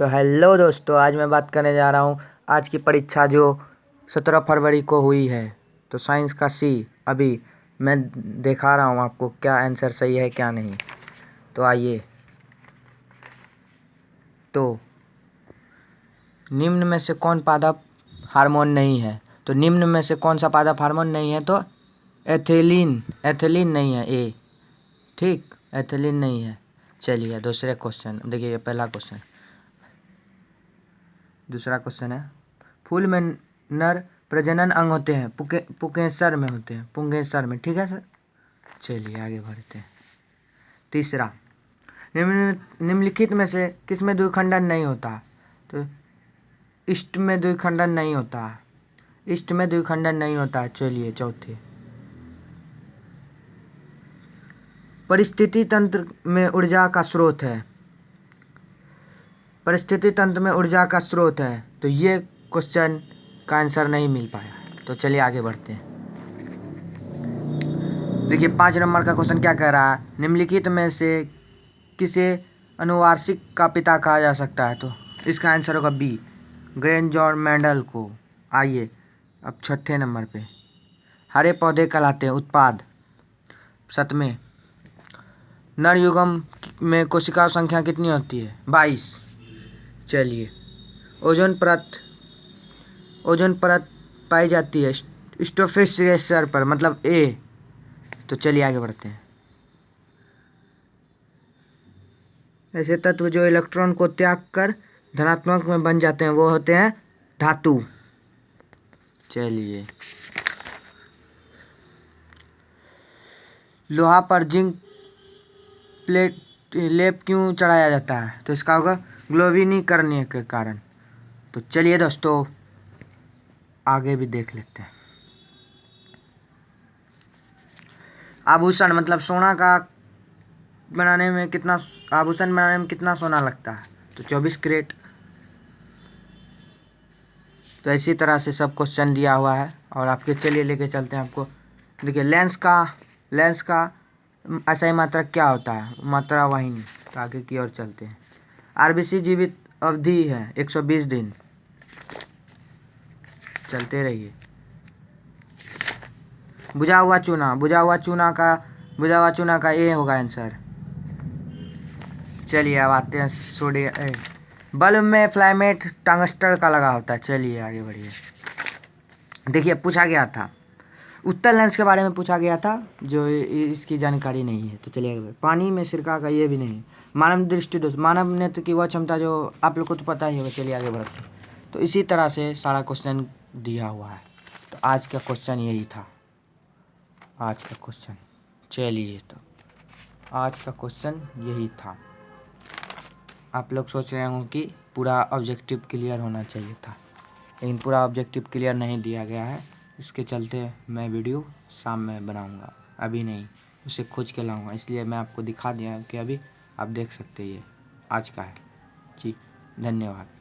तो हेलो दोस्तों, आज मैं बात करने जा रहा हूँ आज की परीक्षा जो 17 फरवरी को हुई है। तो साइंस का सी अभी मैं दिखा रहा हूँ आपको क्या आंसर सही है क्या नहीं। तो आइए। तो निम्न में से कौन पादप हार्मोन नहीं है? तो निम्न में से कौन सा पादप हार्मोन नहीं है? तो एथिलीन नहीं है ए। ठीक, एथिलीन नहीं है। चलिए दूसरे क्वेश्चन देखिए। पहला क्वेश्चन, दूसरा क्वेश्चन है, फूल में नर प्रजनन अंग होते हैं, पुंकेसर में होते हैं, पुंकेसर में। ठीक है सर, चलिए आगे बढ़ते हैं। तीसरा, निम्नलिखित में से किस में द्विखंडन नहीं होता? तो इष्ट में द्विखंडन नहीं होता, इष्ट में द्विखंडन नहीं होता। चलिए चौथे, परिस्थिति तंत्र में ऊर्जा का स्रोत है, परिस्थिति तंत्र में ऊर्जा का स्रोत है। तो ये क्वेश्चन का आंसर नहीं मिल पाया। तो चलिए आगे बढ़ते हैं। देखिए 5 नंबर का क्वेश्चन क्या कह रहा है, निम्नलिखित में से किसे अनुवांशिक का पिता कहा जा सकता है? तो इसका आंसर होगा बी, ग्रेंज और मेंडल को। आइए अब छठे नंबर पे, हरे पौधे कहलाते हैं उत्पाद। 7वें, नर युग्म में कोशिका संख्या कितनी होती है? 22। चलिए, ओजोन परत पाई जाती है स्ट्रोफोस्फियर पर, मतलब ए। तो चलिए आगे बढ़ते हैं। ऐसे तत्व जो इलेक्ट्रॉन को त्याग कर धनात्मक में बन जाते हैं वो होते हैं धातु। चलिए, लोहा पर जिंक प्लेट लेप क्यों चढ़ाया जाता है? तो इसका होगा ग्लोविनीकरण के कारण। तो चलिए दोस्तों आगे भी देख लेते हैं। आभूषण मतलब सोना का बनाने में कितना, आभूषण बनाने में कितना सोना लगता है? तो 24 कैरेट। तो इसी तरह से सब क्वेश्चन दिया हुआ है और आपके चलिए लेके चलते हैं आपको। देखिए लेंस का असाई मात्रा क्या होता है? मात्रा वाहिनी। तो आगे की ओर चलते हैं। आरबीसी जीवित अवधि है 120 दिन। चलते रहिए। बुझा हुआ चूना का ये होगा आंसर। चलिए अब आते हैं सोडियम। बल्ब में फ्लामेट टंगस्टर का लगा होता है। चलिए आगे बढ़िए। देखिए पूछा गया था, उत्तल लेंस के बारे में पूछा गया था, जो इसकी जानकारी नहीं है। तो चलिए आगे। पानी में सिरका का ये भी नहीं। मानव दृष्टि दोष, मानव नेत्र की वह क्षमता जो आप लोग को तो पता ही होगा। चलिए आगे बढ़ते हैं। तो इसी तरह से सारा क्वेश्चन दिया हुआ है। तो आज का क्वेश्चन यही था, आज का क्वेश्चन। चलिए तो आज का क्वेश्चन यही था। आप लोग सोच रहे होंगे कि पूरा ऑब्जेक्टिव क्लियर होना चाहिए था, लेकिन पूरा ऑब्जेक्टिव क्लियर नहीं दिया गया है। इसके चलते मैं वीडियो शाम में बनाऊंगा, अभी नहीं, उसे खोज के लाऊंगा। इसलिए मैं आपको दिखा दिया कि अभी आप देख सकते हैं। ये आज का है जी। धन्यवाद।